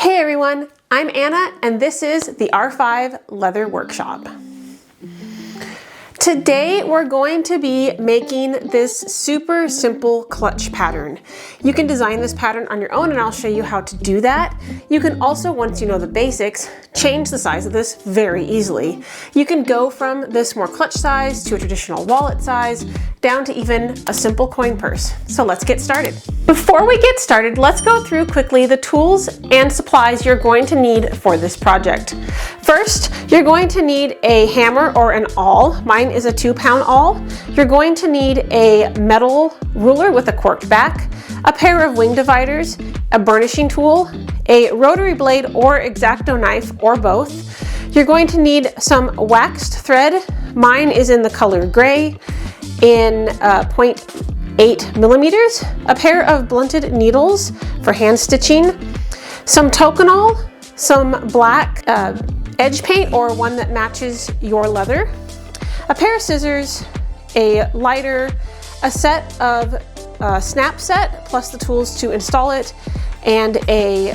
Hey everyone, I'm Anna and this is the R5 Leather Workshop. Today we're going to be making this super simple clutch pattern. You can design this pattern on your own and I'll show you how to do that. You can also, once you know the basics, change the size of this very easily. You can go from this more clutch size to a traditional wallet size, down to even a simple coin purse. So let's get started. Before we get started, let's go through quickly the tools and supplies you're going to need for this project. First, you're going to need a hammer or an awl. Mine is a 2-pound awl. You're going to need a metal ruler with a corked back, a pair of wing dividers, a burnishing tool, a rotary blade or X-Acto knife or both. You're going to need some waxed thread. Mine is in the color gray in 0.8 millimeters, a pair of blunted needles for hand stitching, some Tokonol, some black edge paint or one that matches your leather, a pair of scissors, a lighter, a set of snap set plus the tools to install it, and a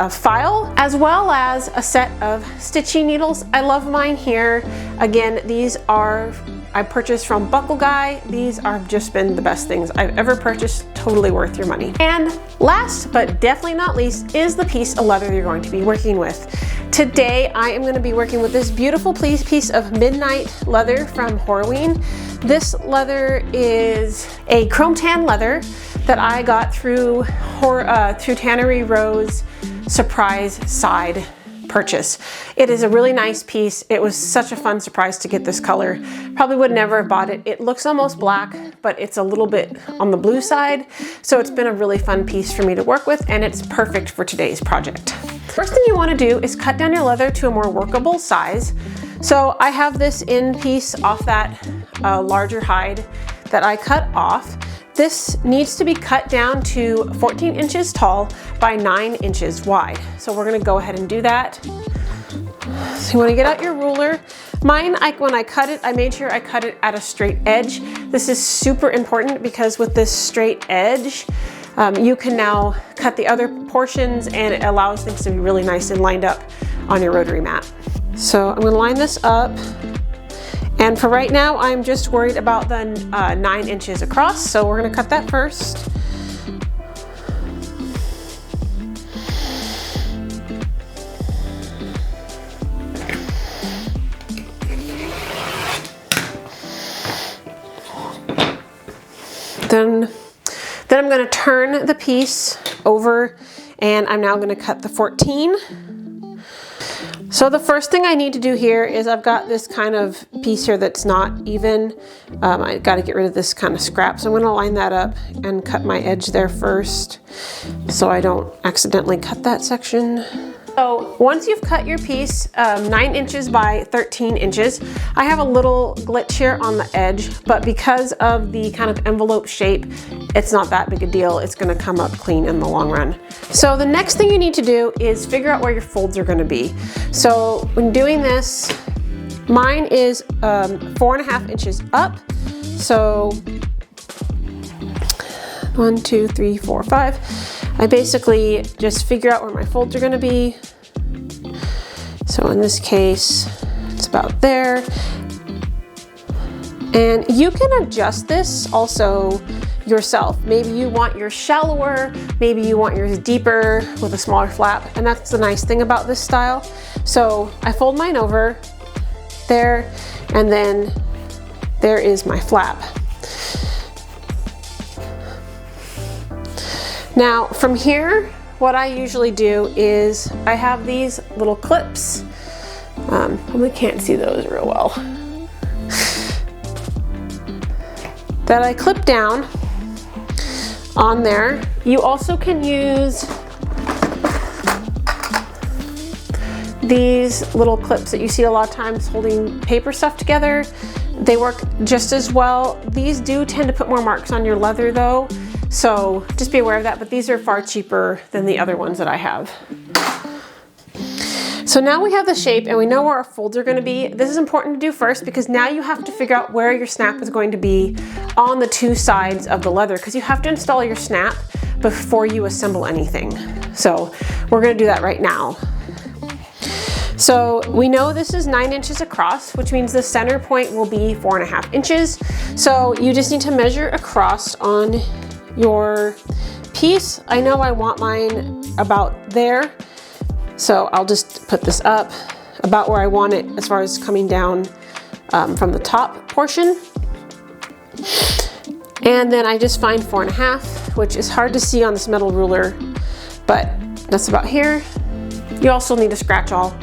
file, as well as a set of stitching needles. I love mine here. Again, these are I purchased from Buckle Guy. These have just been the best things I've ever purchased. Totally worth your money. And last but definitely not least is the piece of leather you're going to be working with. Today I am going to be working with this beautiful piece of midnight leather from Horween. This leather is a chrome tan leather that I got through Tannery Row's surprise side purchase. It is a really nice piece. It was such a fun surprise to get this color. Probably would never have bought it. It looks almost black, but it's a little bit on the blue side. So it's been a really fun piece for me to work with, and it's perfect for today's project. First thing you want to do is cut down your leather to a more workable size. So I have this in piece off that larger hide that I cut off. This needs to be cut down to 14 inches tall by 9 inches wide. So we're gonna go ahead and do that. So you wanna get out your ruler. Mine, when I cut it, I made sure I cut it at a straight edge. This is super important because with this straight edge, you can now cut the other portions and it allows things to be really nice and lined up on your rotary mat. So I'm gonna line this up. And for right now, I'm just worried about the 9 inches across, so we're gonna cut that first. Then I'm gonna turn the piece over and I'm now gonna cut the 14. So the first thing I need to do here is I've got this kind of piece here that's not even. I got to get rid of this kind of scrap. So I'm going to line that up and cut my edge there first so I don't accidentally cut that section. So once you've cut your piece 9 inches by 13 inches, I have a little glitch here on the edge, but because of the kind of envelope shape, it's not that big a deal. It's gonna come up clean in the long run. So the next thing you need to do is figure out where your folds are gonna be. So when doing this, mine is 4.5 inches up. So 1, 2, 3, 4, 5. I basically just figure out where my folds are gonna be. So in this case, it's about there. And you can adjust this also yourself. Maybe you want yours shallower, maybe you want yours deeper with a smaller flap, and that's the nice thing about this style. So I fold mine over there, and then there is my flap. Now from here, what I usually do is I have these little clips. We can't see those real well. That I clip down on there. You also can use these little clips that you see a lot of times holding paper stuff together. They work just as well. These do tend to put more marks on your leather though. So just be aware of that, but these are far cheaper than the other ones that I have. So now we have the shape and we know where our folds are going to be. This is important to do first because now you have to figure out where your snap is going to be on the two sides of the leather, because you have to install your snap before you assemble anything. So we're gonna do that right now. So we know this is 9 inches across, which means the center point will be 4.5 inches. So you just need to measure across on your piece. I know I want mine about there, so I'll just put this up about where I want it as far as coming down from the top portion. And then I just find 4.5, which is hard to see on this metal ruler, but that's about here. You also need a scratch awl.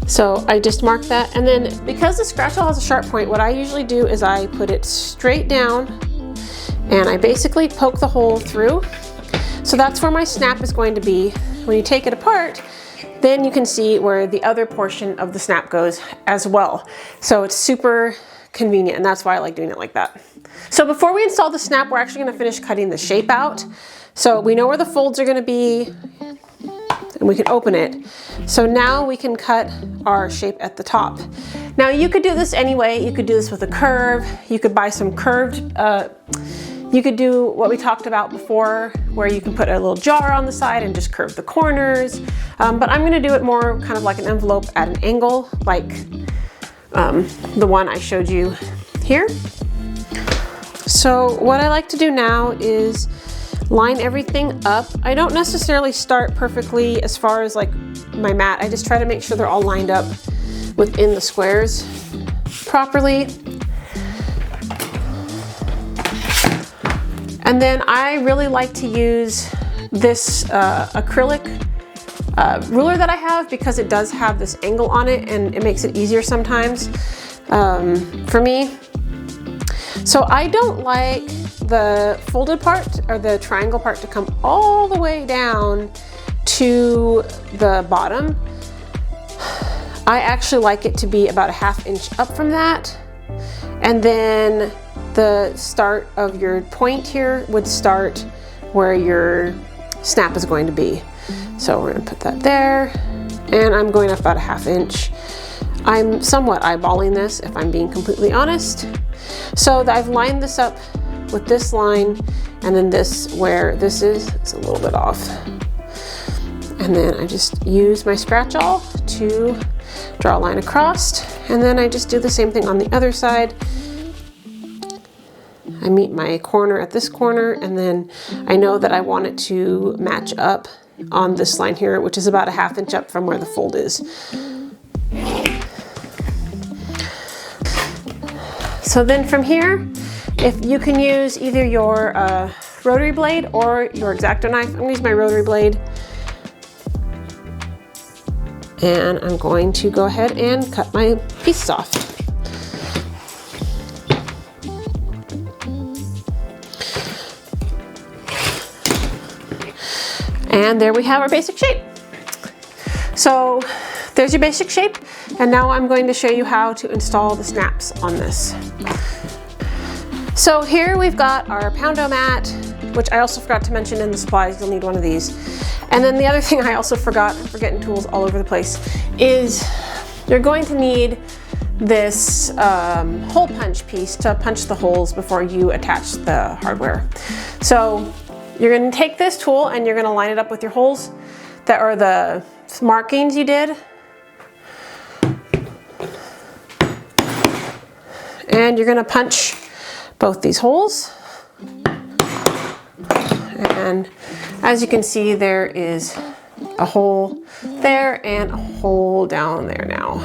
So I just mark that, and then because the scratch awl has a sharp point, what I usually do is I put it straight down and I basically poke the hole through. So that's where my snap is going to be. When you take it apart, then you can see where the other portion of the snap goes as well. So it's super convenient, and that's why I like doing it like that. So before we install the snap, we're actually gonna finish cutting the shape out. So we know where the folds are gonna be, and we can open it. So now we can cut our shape at the top. Now you could do this anyway. You could do this with a curve. You could buy some curved, you could do what we talked about before, where you can put a little jar on the side and just curve the corners. But I'm gonna do it more kind of like an envelope at an angle, like the one I showed you here. So what I like to do now is line everything up. I don't necessarily start perfectly as far as like my mat. I just try to make sure they're all lined up within the squares properly. And then I really like to use this acrylic ruler that I have, because it does have this angle on it and it makes it easier sometimes for me. So I don't like the folded part or the triangle part to come all the way down to the bottom. I actually like it to be about 1/2 inch up from that. And then the start of your point here would start where your snap is going to be. So we're gonna put that there, and I'm going up about 1/2 inch. I'm somewhat eyeballing this, if I'm being completely honest. So I've lined this up with this line, and then this, where this is, it's a little bit off. And then I just use my scratch awl to draw a line across, and then I just do the same thing on the other side. I meet my corner at this corner, and then I know that I want it to match up on this line here, which is about 1/2 inch up from where the fold is. So then from here, if you can use either your rotary blade or your X-Acto knife. I'm gonna use my rotary blade. And I'm going to go ahead and cut my pieces off. And there we have our basic shape. So there's your basic shape. And now I'm going to show you how to install the snaps on this. So here we've got our Poundo mat, which I also forgot to mention in the supplies. You'll need one of these. And then the other thing I also forgot, I'm forgetting tools all over the place, is you're going to need this hole punch piece to punch the holes before you attach the hardware. So you're going to take this tool and you're going to line it up with your holes that are the markings you did. And you're going to punch both these holes. And as you can see, there is a hole there and a hole down there now.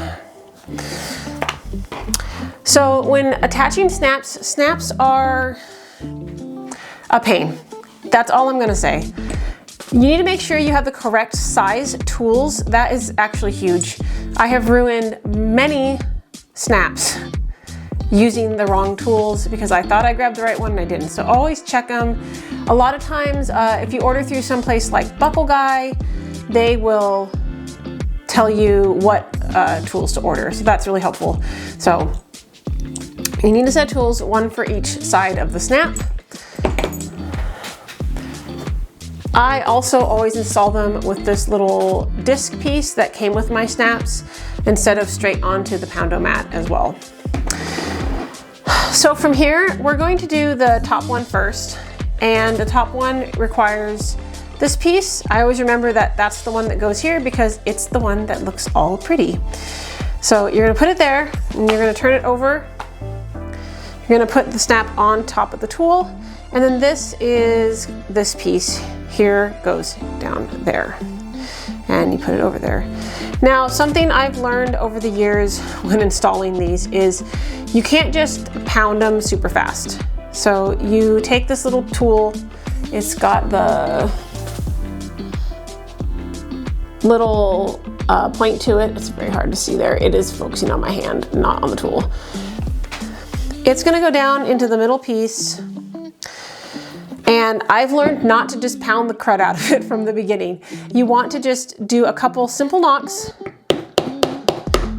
So when attaching snaps, snaps are a pain. That's all I'm gonna say. You need to make sure you have the correct size tools. That is actually huge. I have ruined many snaps using the wrong tools because I thought I grabbed the right one and I didn't. So always check them. A lot of times, if you order through someplace like Buckle Guy, they will tell you what tools to order. So that's really helpful. So you need a set of tools, one for each side of the snap. I also always install them with this little disc piece that came with my snaps instead of straight onto the Poundo mat as well. So from here, we're going to do the top one first. and the top one requires this piece. I always remember that that's the one that goes here because it's the one that looks all pretty. So you're gonna put it there and you're gonna turn it over. You're gonna put the snap on top of the tool, and then this piece here goes down there. And you put it over there. Now, something I've learned over the years when installing these is you can't just pound them super fast. So you take this little tool, it's got the little point to it. It's very hard to see there. It is focusing on my hand, not on the tool. It's gonna go down into the middle piece. And I've learned not to just pound the crud out of it from the beginning. You want to just do a couple simple knocks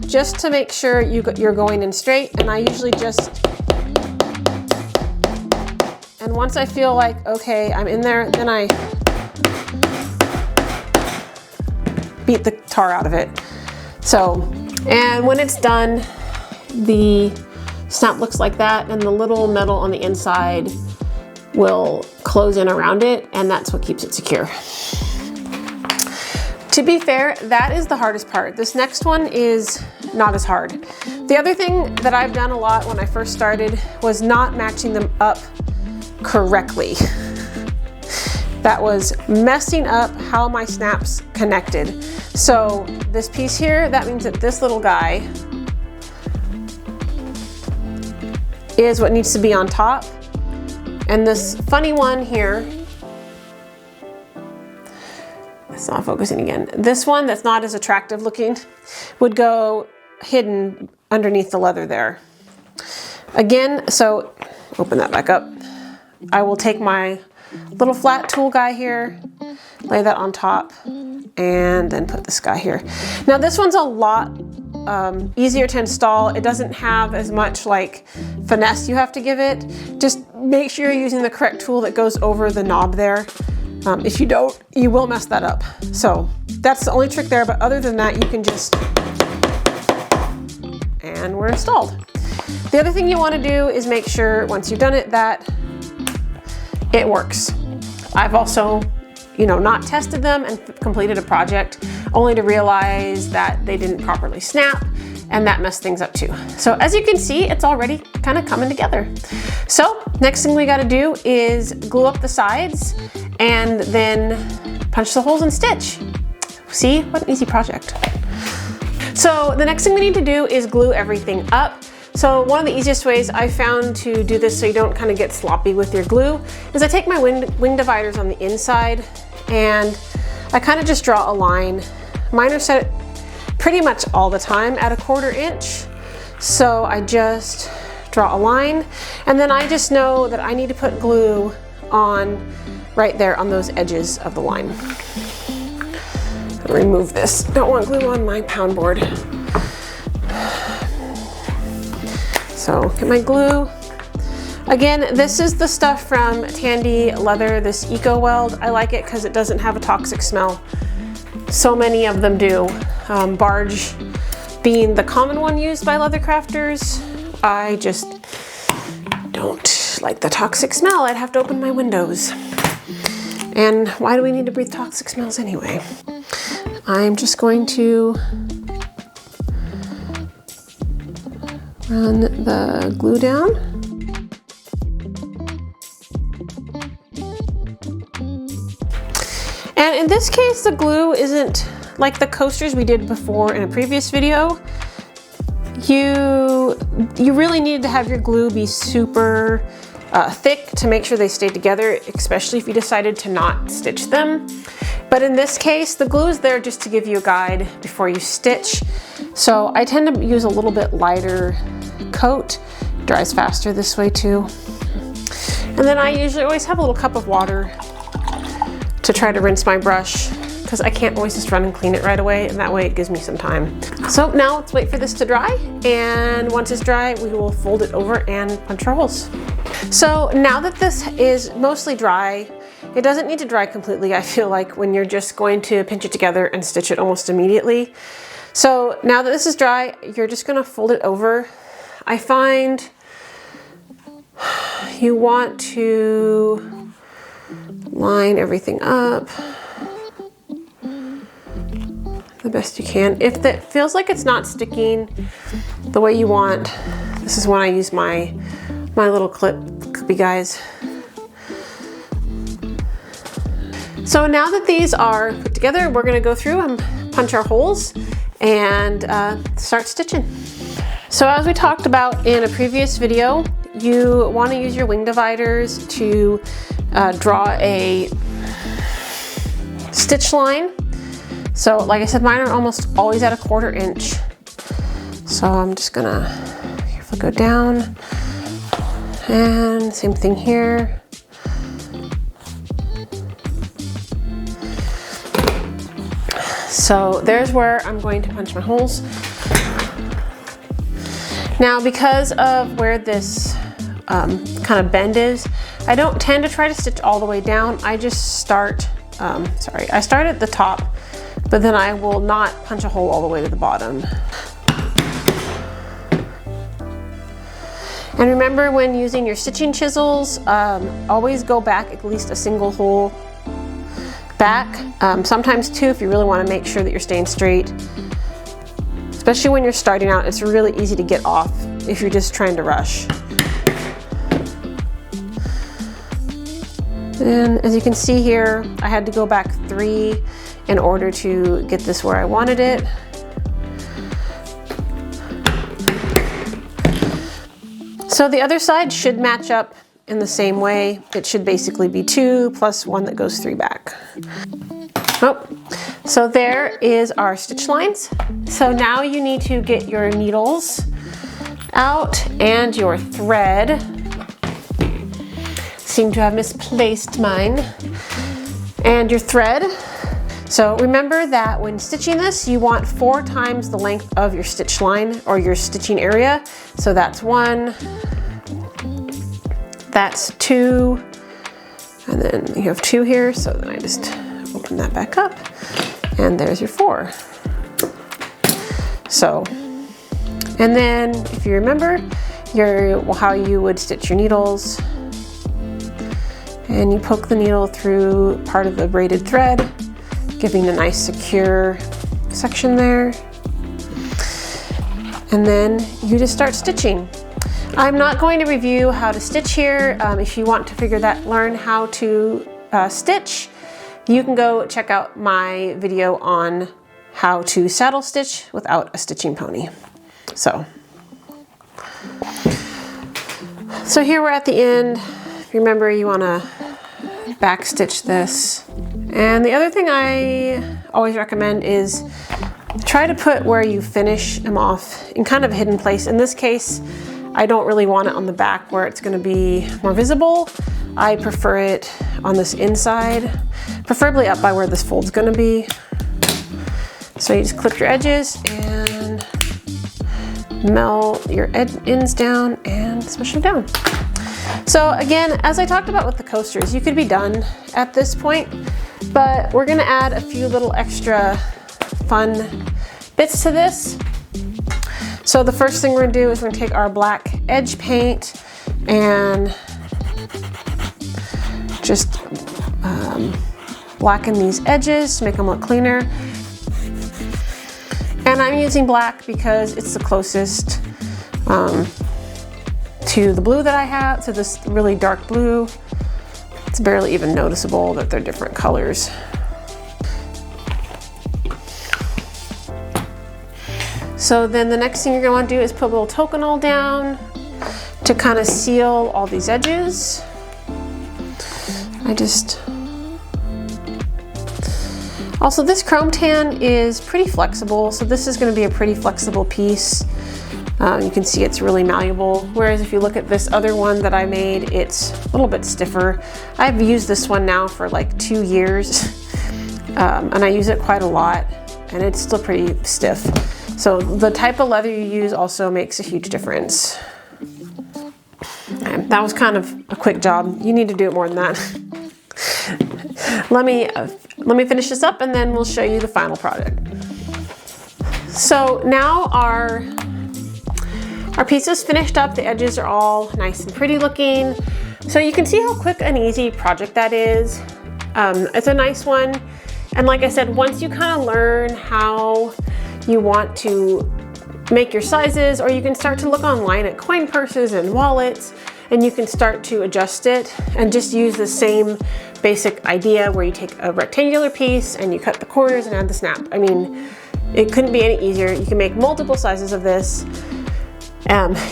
just to make sure you're going in straight. And I usually and once I feel like, okay, I'm in there, then I beat the tar out of it. So, and when it's done, the snap looks like that, and the little metal on the inside will close in around it, and that's what keeps it secure. To be fair, that is the hardest part. This next one is not as hard. The other thing that I've done a lot when I first started was not matching them up correctly. That was messing up how my snaps connected. So this piece here, that means that this little guy is what needs to be on top. And this funny one here, it's not focusing again. This one that's not as attractive looking would go hidden underneath the leather there. Again, so open that back up. I will take my little flat tool guy here, lay that on top, and then put this guy here. Now this one's a lot easier to install. It doesn't have as much like finesse you have to give it. Just make sure you're using the correct tool that goes over the knob there. If you don't, you will mess that up. So that's the only trick there, but other than that, you can just, and we're installed. The other thing you want to do is make sure once you've done it that it works. I've also, not tested them and completed a project only to realize that they didn't properly snap, and that messed things up too. So as you can see, it's already kind of coming together. So next thing we got to do is glue up the sides and then punch the holes and stitch. See, what an easy project. So the next thing we need to do is glue everything up. So one of the easiest ways I found to do this so you don't kind of get sloppy with your glue is I take my wing dividers on the inside and I kind of just draw a line. Mine are set pretty much all the time at 1/4 inch. So I just draw a line, and then I just know that I need to put glue on right there on those edges of the line. Remove this. Don't want glue on my pound board. So get my glue. Again, this is the stuff from Tandy Leather, this Eco Weld. I like it because it doesn't have a toxic smell. So many of them do. Barge being the common one used by leather crafters. I just don't like the toxic smell. I'd have to open my windows. And why do we need to breathe toxic smells anyway? I'm just going to run the glue down. And in this case, the glue isn't like the coasters we did before in a previous video. You really need to have your glue be super thick to make sure they stay together, especially if you decided to not stitch them. But in this case, the glue is there just to give you a guide before you stitch. So I tend to use a little bit lighter coat. It dries faster this way too. And then I usually always have a little cup of water to try to rinse my brush, because I can't always just run and clean it right away, and that way it gives me some time. So now let's wait for this to dry, and once it's dry, we will fold it over and punch our holes. So now that this is mostly dry, it doesn't need to dry completely, I feel like, when you're just going to pinch it together and stitch it almost immediately. So now that this is dry, you're just gonna fold it over. I find you want to line everything up the best you can. If it feels like it's not sticking the way you want, this is when I use my little clippy guys. So now that these are put together, we're gonna go through and punch our holes and start stitching. So as we talked about in a previous video, you want to use your wing dividers to draw a stitch line. So like I said, mine are almost always at 1/4 inch. So I'm just gonna carefully go down, and same thing here. So there's where I'm going to punch my holes. Now, because of where this kind of bend is, I don't tend to try to stitch all the way down. I just start, I start at the top, but then I will not punch a hole all the way to the bottom. And remember, when using your stitching chisels, always go back at least a single hole back, sometimes two if you really want to make sure that you're staying straight. Especially when you're starting out, it's really easy to get off if you're just trying to rush. And as you can see here, I had to go back 3 in order to get this where I wanted it. So the other side should match up in the same way. It should basically be 2 plus 1 that goes 3 back. Oh, so there is our stitch lines. So now you need to get your needles out and your thread. Seem to have misplaced mine. And your thread. So remember that when stitching this, you want 4 times the length of your stitch line or your stitching area. So that's 1, that's 2, and then you have 2 here. So then I just open that back up, and there's your 4. So, and then if you remember how you would stitch your needles, and you poke the needle through part of the braided thread, giving a nice secure section there. And then you just start stitching. I'm not going to review how to stitch here. If you want to learn how to stitch, you can go check out my video on how to saddle stitch without a stitching pony. So here we're at the end. Remember, you want to back stitch this. And the other thing I always recommend is try to put where you finish them off in kind of a hidden place. In this case, I don't really want it on the back where it's going to be more visible. I prefer it on this inside, preferably up by where this fold's going to be. So you just clip your edges and melt your ends down and smush them down. So again, as I talked about with the coasters, you could be done at this point, but we're gonna add a few little extra fun bits to this. So the first thing we're gonna do is we're gonna take our black edge paint and just blacken these edges to make them look cleaner. And I'm using black because it's the closest to the blue that I have, to this really dark blue. It's barely even noticeable that they're different colors. So then the next thing you're gonna want to do is put a little toconol down to kind of seal all these edges. Also, this chrome tan is pretty flexible, so this is going to be a pretty flexible piece. You can see it's really malleable, whereas if you look at this other one that I made, it's a little bit stiffer. I've used this one now for like 2 years, and I use it quite a lot, and it's still pretty stiff. So the type of leather you use also makes a huge difference. And that was kind of a quick job. You need to do it more than that. Let me finish this up and then we'll show you the final product. So now our piece is finished up. The edges are all nice and pretty looking. So you can see how quick and easy project that is. It's a nice one. And like I said, once you kind of learn how you want to make your sizes, or you can start to look online at coin purses and wallets, and you can start to adjust it and just use the same basic idea where you take a rectangular piece and you cut the corners and add the snap. I mean, it couldn't be any easier. You can make multiple sizes of this.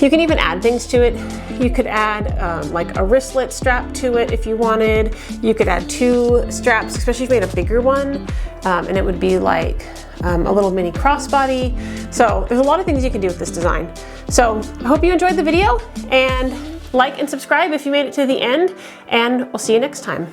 You can even add things to it. You could add like a wristlet strap to it if you wanted. You could add 2 straps, especially if you made a bigger one, and it would be like a little mini crossbody. So there's a lot of things you can do with this design. So I hope you enjoyed the video, and like and subscribe if you made it to the end, and we'll see you next time.